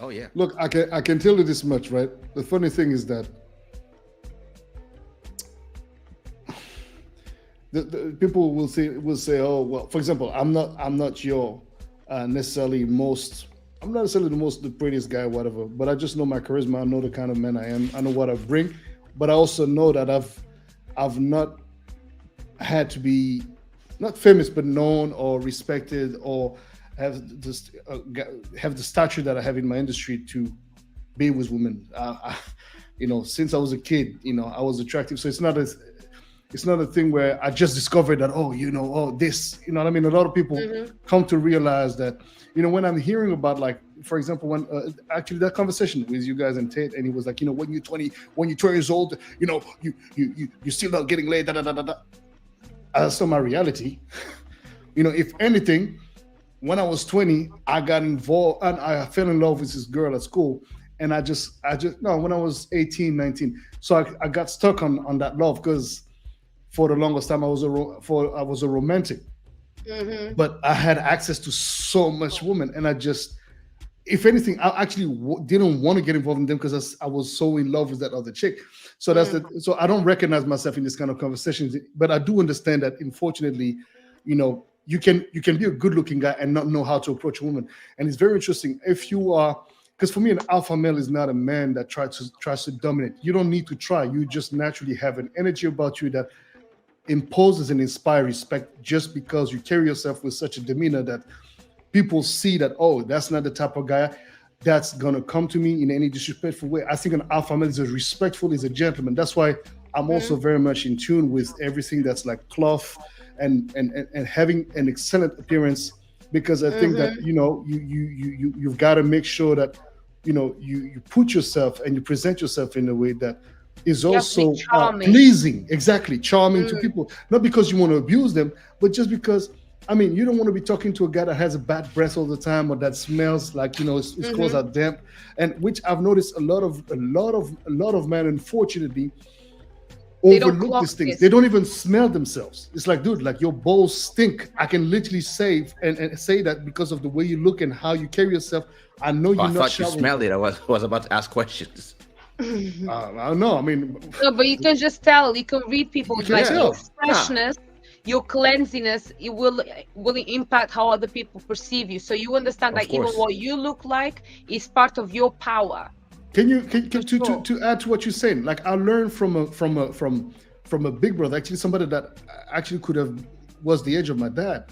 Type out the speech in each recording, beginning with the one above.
Oh yeah. Look, I can tell you this much, right? The funny thing is that the people will say, oh well. For example, I'm not your necessarily most. I'm not necessarily the prettiest guy, whatever. But I just know my charisma. I know the kind of man I am. I know what I bring. But I also know that I've not had to be not famous, but known or respected or have the stature that I have in my industry to be with women. Since I was a kid, I was attractive. So it's not a thing where I just discovered that, this, what I mean? A lot of people come to realize that, when I'm hearing about, like, for example, when actually that conversation with you guys and Tate, and he was like, when you're 20 years old, you're still not getting laid, da da da da da. That's not my reality. If anything, when I was 20, I got involved and I fell in love with this girl at school. And when I was 18, 19. So I got stuck on that love because for the longest time I was a romantic, but I had access to so much women, and if anything, I actually didn't want to get involved in them because I was so in love with that other chick. So so I don't recognize myself in this kind of conversations, but I do understand that unfortunately, you can be a good looking guy and not know how to approach a woman, and it's very interesting if you are. Because for me, an alpha male is not a man that tries to dominate. You don't need to try. You just naturally have an energy about you that imposes and inspires respect just because you carry yourself with such a demeanor that people see that, oh, that's not the type of guy that's going to come to me in any disrespectful way. I think an alpha male is a respectful, is a gentleman. That's why I'm also very much in tune with everything that's like cloth and having an excellent appearance, because I think that, you've got to make sure that, you put yourself and you present yourself in a way that is also pleasing, exactly, charming to people. Not because you want to abuse them, but just because, I mean, you don't want to be talking to a guy that has a bad breath all the time or that smells like, his clothes are damp, and which I've noticed a lot of men, unfortunately, overlook these things. They don't even smell themselves. It's like, dude, like your balls stink. I can literally say and say that because of the way you look and how you carry yourself. I know you're I not thought you smelled it. I was about to ask questions. I don't know. I mean, no, but you can just tell. You can read people. Like your freshness, your cleanliness, it will impact how other people perceive you. So you understand that even what you look like is part of your power. Can to add to what you're saying? Like, I learned from a big brother, actually somebody that actually was the age of my dad,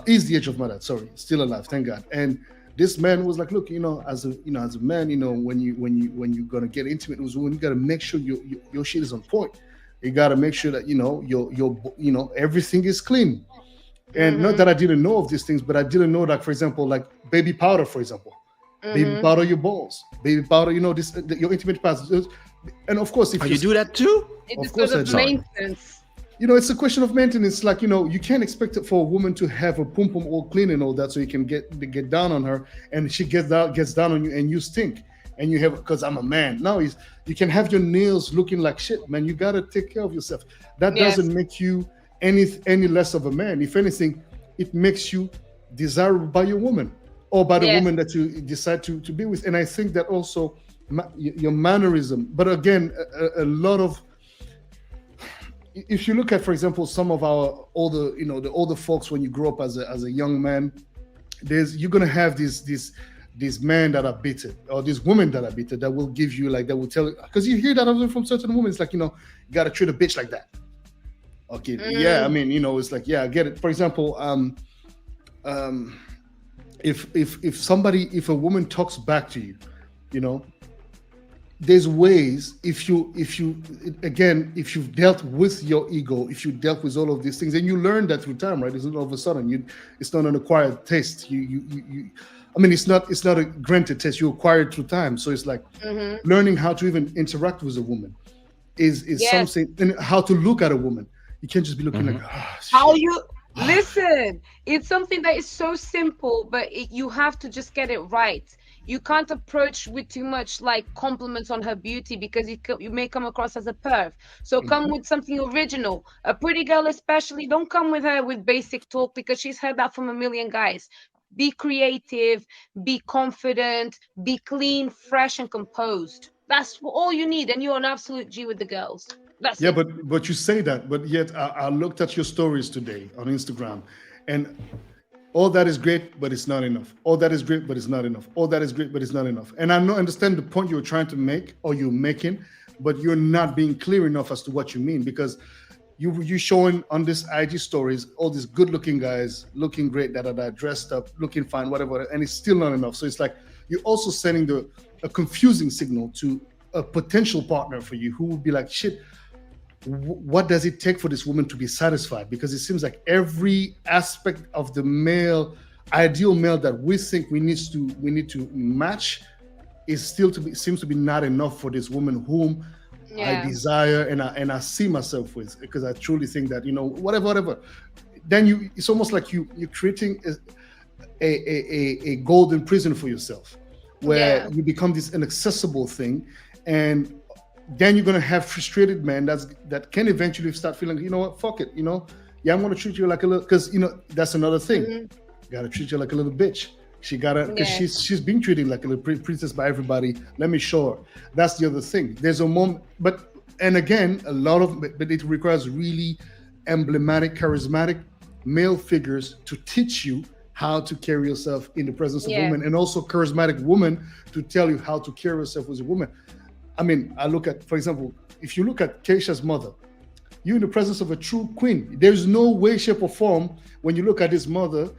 is the age of my dad. Sorry, still alive, thank God. And this man was like, look, as a man, when you're gonna get intimate with women, you gotta make sure your shit is on point. You gotta make sure that your everything is clean. And not that I didn't know of these things, but I didn't know that, for example, like baby powder, for example. Baby powder your balls, baby powder, your intimate parts. And of course, if you do that too, of course, I do. Maintenance. It's a question of maintenance. Like, you can't expect it for a woman to have a pum pum all clean and all that, so you can get down on her, and she gets down on you, and you stink, and you have, because I'm a man. Now you can have your nails looking like shit, man. You gotta take care of yourself. That doesn't make you any less of a man. If anything, it makes you desirable by your woman, or by the woman that you decide to be with. And I think that also your mannerism, but again, a lot of, if you look at, for example, some of our older, the older folks, when you grow up as a young man, you're gonna have these men that are bitter, or these women that are bitter, that will give you, like, that will tell you, because you hear that often from certain women. It's like, you gotta treat a bitch like that. Okay, yeah, I mean, it's like, yeah, I get it. For example, if a woman talks back to you, there's ways, if you've dealt with your ego, if you dealt with all of these things, and you learn that through time, right? It's not all of a sudden, it's not an acquired taste. I mean, it's not a granted taste. You acquire it through time. So it's like learning how to even interact with a woman is something, and how to look at a woman. You can't just be looking like, how you listen. It's something that is so simple, but you have to just get it right. You can't approach with too much like compliments on her beauty, because you may come across as a perv. So come with something original. A pretty girl especially, don't come with her with basic talk, because she's heard that from a million guys. Be creative, be confident, be clean, fresh, and composed. That's all you need, and you're an absolute G with the girls. That's Yeah, it. but you say that, but yet I looked at your stories today on Instagram, and all that is great, but it's not enough. All that is great, but it's not enough. All that is great, but it's not enough. And I know understand the point you're trying to make or you're making, but you're not being clear enough as to what you mean, because you showing on this IG stories all these good looking guys looking great, that dressed up, looking fine, whatever, and it's still not enough. So it's like you're also sending a confusing signal to a potential partner for you who will be like, shit, what does it take for this woman to be satisfied? Because it seems like every aspect of the ideal male that we think we need to match is still seems to be not enough for this woman whom I desire and I see myself with, because I truly think that, whatever. Then it's almost like you're creating a golden prison for yourself, where you become this inaccessible thing, and then you're gonna have frustrated men that can eventually start feeling, you know what, fuck it, I'm gonna treat you like a little, because that's another thing. Mm-hmm. Gotta treat you like a little bitch. Because she's being treated like a little princess by everybody. Let me show her. That's the other thing. There's a moment, and again, but it requires really emblematic, charismatic male figures to teach you how to carry yourself in the presence of women, and also charismatic women to tell you how to carry yourself as a woman. I mean, I look at, for example, if you look at Kaysha's mother, you're in the presence of a true queen. There's no way, shape, or form when you look at his mother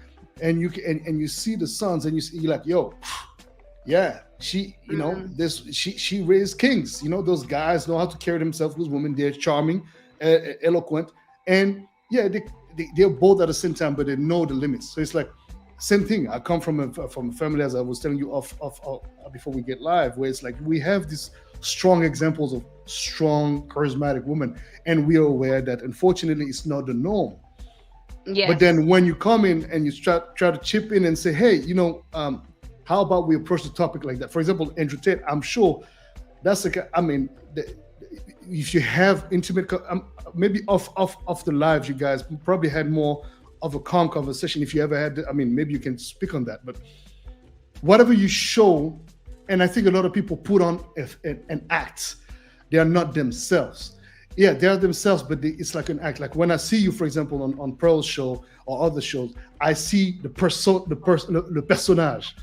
and you see the sons, and you're like, yo, yeah, she, she raised kings. Those guys know how to carry themselves with women. They're charming, eloquent, and they're both at the same time, but they know the limits. So it's like same thing. I come from a family, as I was telling you off before we get live, where it's like we have these strong examples of strong, charismatic women, and we are aware that unfortunately it's not the norm. Yes. But then when you come in and you try to chip in and say, hey, how about we approach the topic like that? For example, Andrew Tate, I'm sure that's if you have intimate, maybe off the lives, you guys probably had more of a calm conversation. If you ever had, maybe you can speak on that. But whatever you show, and I think a lot of people put on an act, they are not themselves. Yeah, they are themselves, but it's like an act. Like when I see you, for example, on Pearl's show or other shows, I see the personnage.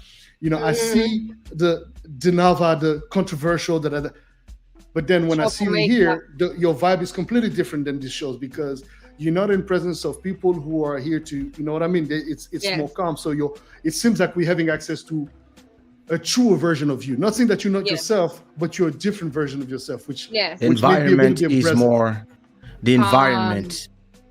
I see the Dinalva, the controversial, but then when I see you here, your vibe is completely different than these shows, because you're not in presence of people who are here to, you know what I mean? It's more calm. So it seems like we're having access to a truer version of you. Not saying that you're not yourself, but you're a different version of yourself, which environment is more. The environment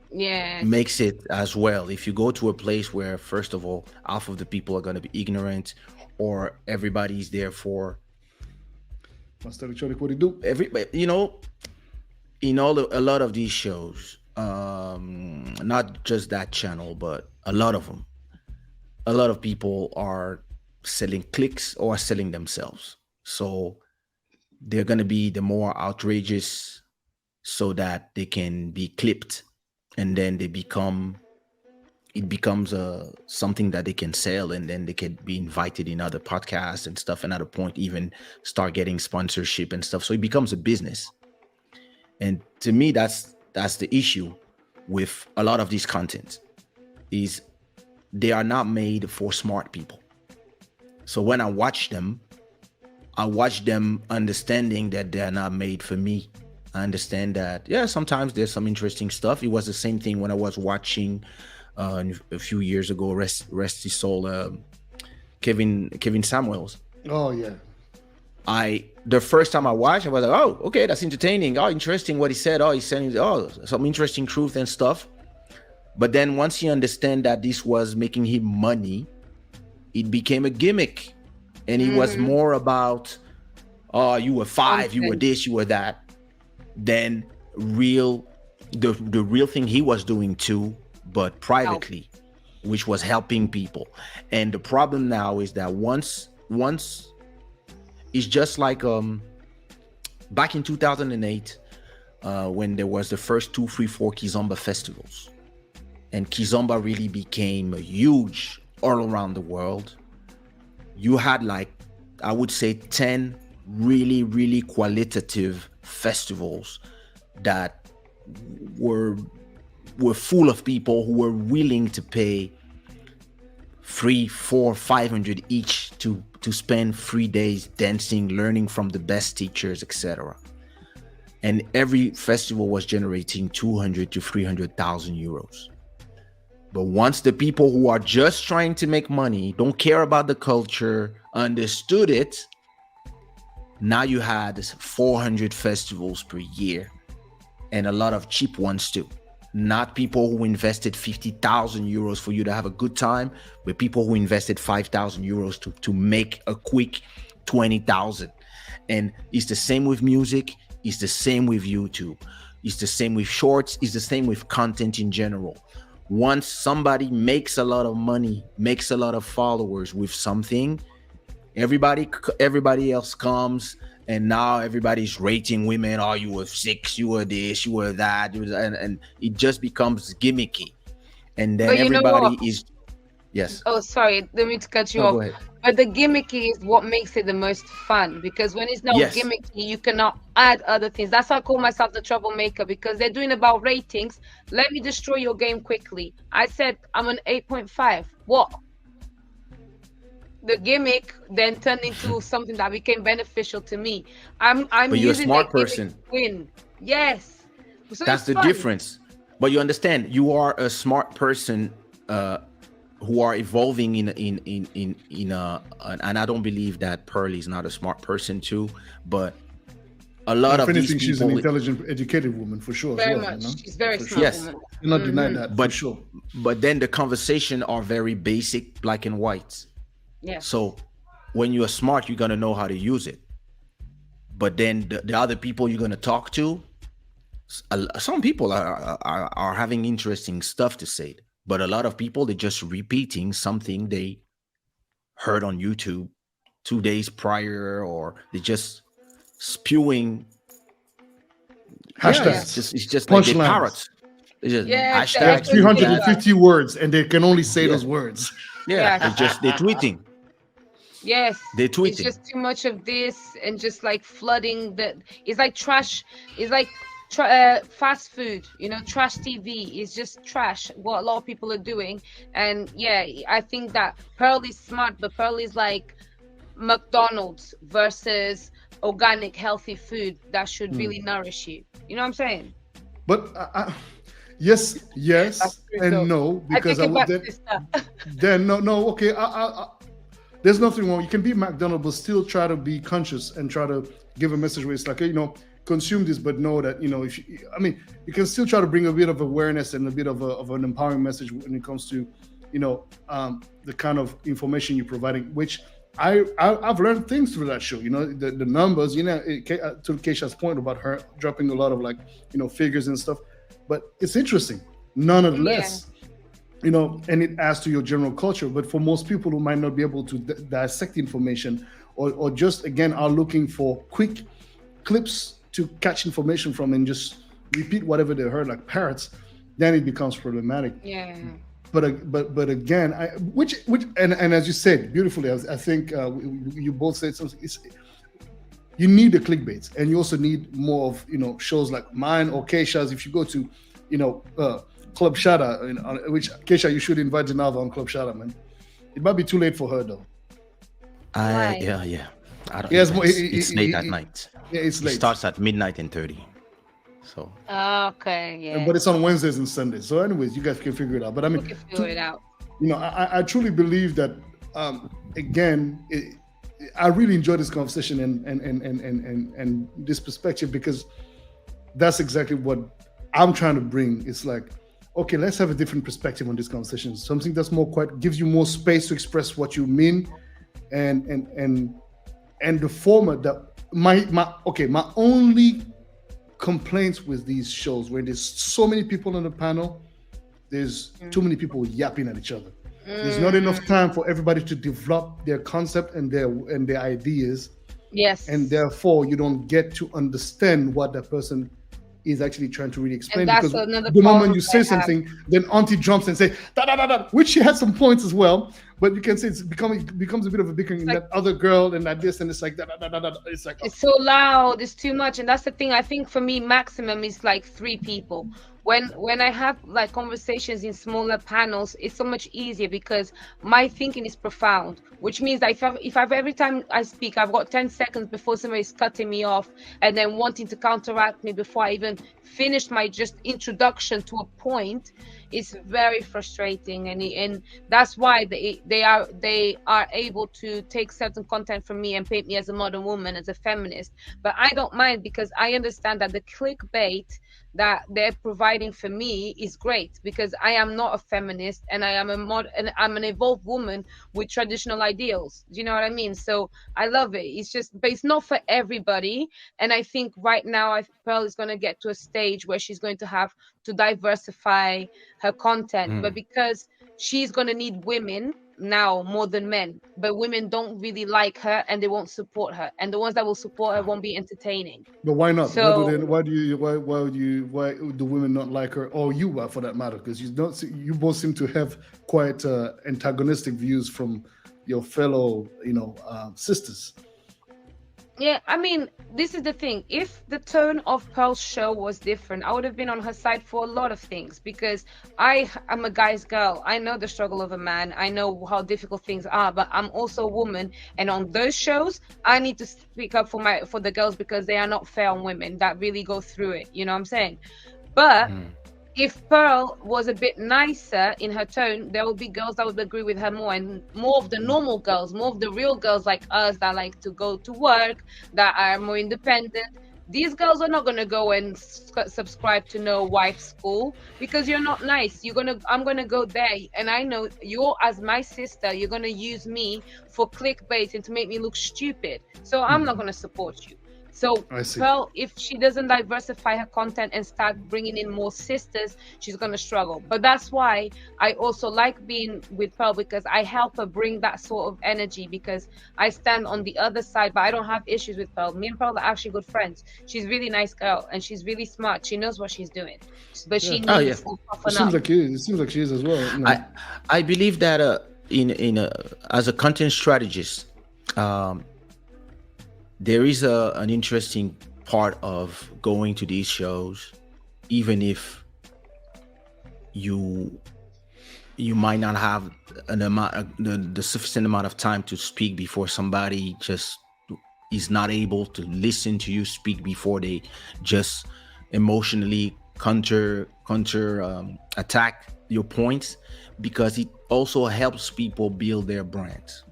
makes it as well. If you go to a place where, first of all, half of the people are going to be ignorant, or everybody's there for Master Electronic, what do in a lot of these shows, not just that channel, but a lot of them, a lot of people are selling clicks or selling themselves. So they're going to be the more outrageous so that they can be clipped, and then it becomes something that they can sell, and then they can be invited in other podcasts and stuff, and at a point even start getting sponsorship and stuff. So it becomes a business. And to me, that's the issue with a lot of these content, is they are not made for smart people. So when I watch them understanding that they're not made for me. I understand that, sometimes there's some interesting stuff. It was the same thing when I was watching a few years ago, rest his soul, Kevin Samuels. Oh, yeah. The first time I watched, I was like, oh, okay, that's entertaining. Oh, interesting what he said. Oh, he's saying, some interesting truth and stuff. But then once you understand that this was making him money, it became a gimmick, and it was more about, you were five, you were this, you were that, than the real thing he was doing too, but privately, which was helping people. And the problem now is that once it's just like back in 2008, when there was the first 2, 3, 4 Kizomba festivals, and Kizomba really became huge all around the world. You had like, I would say 10 really, really qualitative festivals that were full of people who were willing to pay 3, 4, 500 each to spend 3 days dancing, learning from the best teachers, etc. And every festival was generating 200 to 300,000 euros. But once the people who are just trying to make money, don't care about the culture, understood it, now you had 400 festivals per year, and a lot of cheap ones too. Not people who invested 50,000 euros for you to have a good time, but people who invested 5,000 euros to make a quick 20,000. And it's the same with music. It's the same with YouTube. It's the same with shorts. It's the same with content in general. Once somebody makes a lot of money, makes a lot of followers with something, everybody else comes, and now everybody's rating women. Oh, you were 6, you were this, you were that, and it just becomes gimmicky. And then everybody is, yes. Oh, sorry, let me cut you No, off. go ahead. But the gimmicky is what makes it the most fun, because when it's not Yes. gimmicky, you cannot add other things. That's why I call myself the troublemaker, because they're doing about ratings. Let me destroy your game quickly. I said I'm an 8.5. What? The gimmick then turned into something that became beneficial to me. I'm But you're a using smart that gimmick person. to win. Yes. So That's it's the fun. difference. But you understand, you are a smart person who are evolving in and I don't believe that Pearlie is not a smart person too, but a lot If of these anything, she's an people, intelligent, educated woman for sure. Very as well, much. you know? She's very For smart. Yes. Woman. Do not deny that, But- for sure. but then the conversation are very basic, black and white. Yes. So when you're smart, you're gonna know how to use it. But then the other people you're gonna talk to, some people are having interesting stuff to say, but a lot of people, they're just repeating something they heard on YouTube 2 days prior, or they're just spewing. Hashtags. Yeah, it's just like they Punchlines. parrots. It's just Yeah, hashtags. They have exactly. 350 words and they can only say Yeah. those words. Yeah, Yeah. they're tweeting. Yes, They're it's tweeting. just too much of this, and just like flooding the. It's like trash. It's like fast food. Trash TV is just trash. What a lot of people are doing, and yeah, I think that Pearl is smart, but Pearl is like McDonald's versus organic, healthy food that should really nourish you. You know what I'm saying? But yes, That's true, and though. no, because I take it back, then, sister. then no, okay. There's nothing wrong. You can be McDonald's, but still try to be conscious and try to give a message where it's like, consume this, but know that if you can still try to bring a bit of awareness and a bit of an empowering message when it comes to the kind of information you're providing, which I've learned things through that show. The numbers, to Kaysha's point about her dropping a lot of figures and stuff, but it's interesting nonetheless. And it adds to your general culture. But for most people who might not be able to dissect information, or just again are looking for quick clips to catch information from and just repeat whatever they heard like parrots, then it becomes problematic. Yeah. But again, which and as you said beautifully, I think you both said something. You need the clickbaits, and you also need more of shows like mine or Kaysha's. If you go to Club Shada, which Kaysha, you should invite Dinalva on Club Shada, man. It might be too late for her though. Why? Yeah. I don't. Yes, It's late at night. Yeah, it's It late. starts at midnight and 30. So Okay. Yeah. But it's on Wednesdays and Sundays. So, anyways, you guys can figure it out. But I We mean, can figure it out. I truly believe that. Again, I really enjoy this conversation and this perspective, because that's exactly what I'm trying to bring. It's like, okay, let's have a different perspective on this conversation. Something that's gives you more space to express what you mean, and the format that my only complaints with these shows, where there's so many people on the panel, there's too many people yapping at each other. There's not enough time for everybody to develop their concept and their ideas, Yes. and therefore you don't get to understand what that person is actually trying to really explain, And that's because another the moment problem you say I have. something, then auntie jumps and say da da da da, which she had some points as well, but you can say it's becomes a bit of a bickering in Like, that other girl and that this, and it's like da da da da da. It's like, it's so loud, it's too much, and that's the thing. I think for me, maximum is like 3 people. When I have like conversations in smaller panels, it's so much easier because my thinking is profound, which means that if I've every time I speak, I've got 10 seconds before somebody's cutting me off and then wanting to counteract me before I even finish my just introduction to a point. It's very frustrating, and that's why they are able to take certain content from me and paint me as a modern woman, as a feminist. But I don't mind, because I understand that the clickbait that they're providing for me is great, because I am not a feminist, and I'm an evolved woman with traditional ideals. Do you know what I mean? So I love it. It's just, but it's not for everybody. And I think right now, Pearl is going to get to a stage where she's going to have to diversify her content, but because she's going to need women now more than men, but women don't really like her and they won't support her, and the ones that will support her won't be entertaining. but why not? So Why do women not like her, or you, for that matter? Because you both seem to have quite antagonistic views from your fellow, sisters. yeah, I mean, this is the thing. If the tone of Pearl's show was different, I would have been on her side for a lot of things, because I am a guy's girl. I know the struggle of a man. I know how difficult things are, but I'm also a woman. And on those shows, I need to speak up for the girls, because they are not fair on women that really go through it. You know what I'm saying? But if Pearl was a bit nicer in her tone, there will be girls that would agree with her more, and more of the normal girls, more of the real girls like us that like to go to work, that are more independent. These girls are not going to go and subscribe to No Wife School, because you're not nice. I'm going to go there, and I know you're, as my sister, you're going to use me for clickbait and to make me look stupid. So I'm not going to support you. So Pearl, if she doesn't diversify her content and start bringing in more sisters, she's going to struggle. But that's why I also like being with Pearl, because I help her bring that sort of energy, because I stand on the other side, but I don't have issues with Pearl. Me and Pearl are actually good friends. She's a really nice girl, and she's really smart. She knows what she's doing, but she needs to toughen It seems up. like it seems like she is as well. I believe that as a content strategist, there is an interesting part of going to these shows, even if you might not have the sufficient amount of time to speak before somebody just is not able to listen to you speak before they just emotionally counter attack your points, because it also helps people build their brands.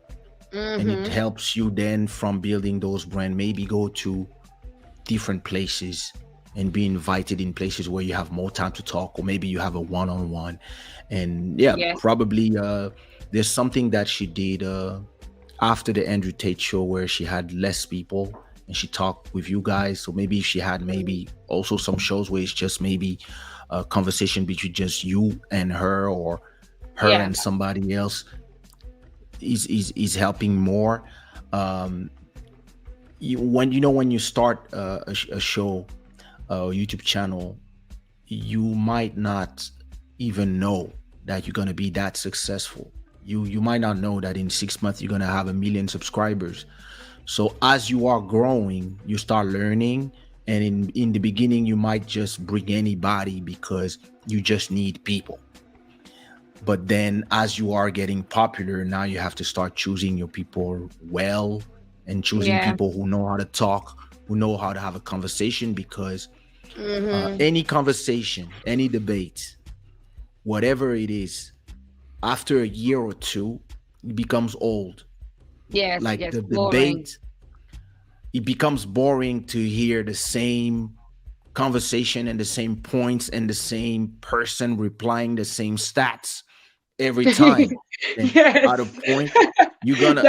And it helps you then, from building those brands, maybe go to different places and be invited in places where you have more time to talk, or maybe you have a one-on-one. And probably there's something that she did after the Andrew Tate show, where she had less people and she talked with you guys. So maybe she had maybe also some shows where it's just maybe a conversation between just you and her, or her and somebody else. Is helping more. When you start a show, a YouTube channel, you might not even know that you're gonna be that successful. You might not know that in 6 months you're gonna have 1 million subscribers. So as you are growing, you start learning, and in the beginning you might just bring anybody because you just need people. But then as you are getting popular, now you have to start choosing your people well, and choosing people who know how to talk, who know how to have a conversation, because any conversation, any debate, whatever it is, after a year or two, it becomes old. Like the debate, it becomes boring to hear the same conversation and the same points and the same person replying the same stats every time. And at a point, you're gonna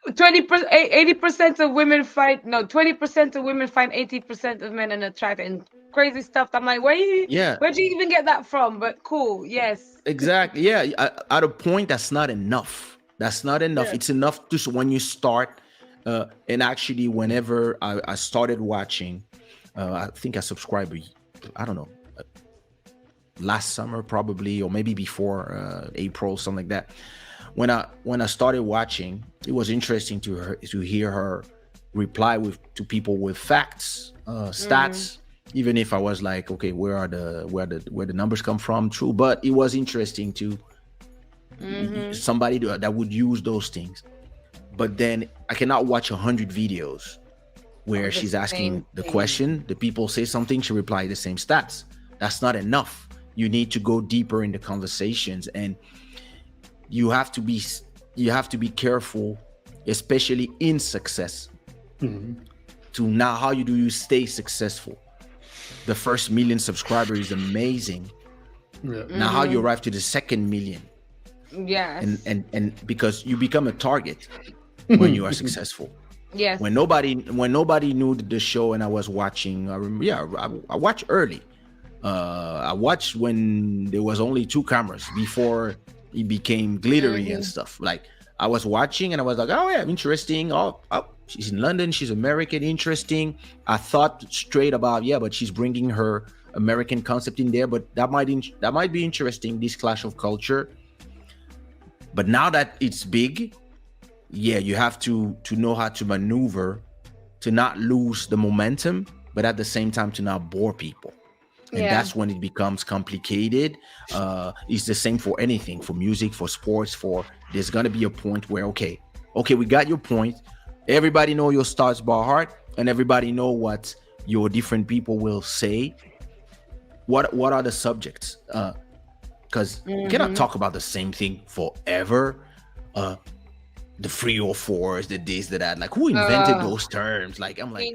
20%, 80% of women find 20% of women find 80% of men unattractive, and crazy stuff. I'm like, where'd you even get that from? But cool, yes. Exactly. Yeah. At a point, that's not enough. That's not enough. It's enough to when you start. And actually, whenever I started watching I think I subscribed, I don't know, last summer probably, or maybe before April, something like that. When I started watching, it was interesting to hear her reply to people with facts, stats. Even if I was like, okay, where the numbers come from? True, but it was interesting to somebody that would use those things. But then I cannot watch 100 videos where the she's same asking the thing. question, the people say something, she reply the same stats. That's not enough. You need to go deeper in the conversations, and you have to be careful, especially in success. To now, how do you stay successful? The first 1 million subscribers is amazing. Yeah. Now how you arrive to the second 1 million, Yes. and because you become a target when you are successful. Yes. When nobody knew the show and I was watching, I watched early. I watched when there was only 2 cameras before it became glittery and stuff. Like, I was watching and I was like, oh yeah, interesting. Oh, she's in London, she's American, interesting. I thought straight about, yeah, but she's bringing her American concept in there, but that might be interesting, this clash of culture. But now that it's big, yeah, you have to know how to maneuver to not lose the momentum, but at the same time to not bore people. And that's when it becomes complicated. It's the same for anything, for music, for sports, there's gonna be a point where, okay, we got your point. Everybody know your starts by heart, and everybody know what your different people will say. What are the subjects? Because you cannot talk about the same thing forever. The 304s, the this, the that. Like, who invented those terms? Like, I'm like,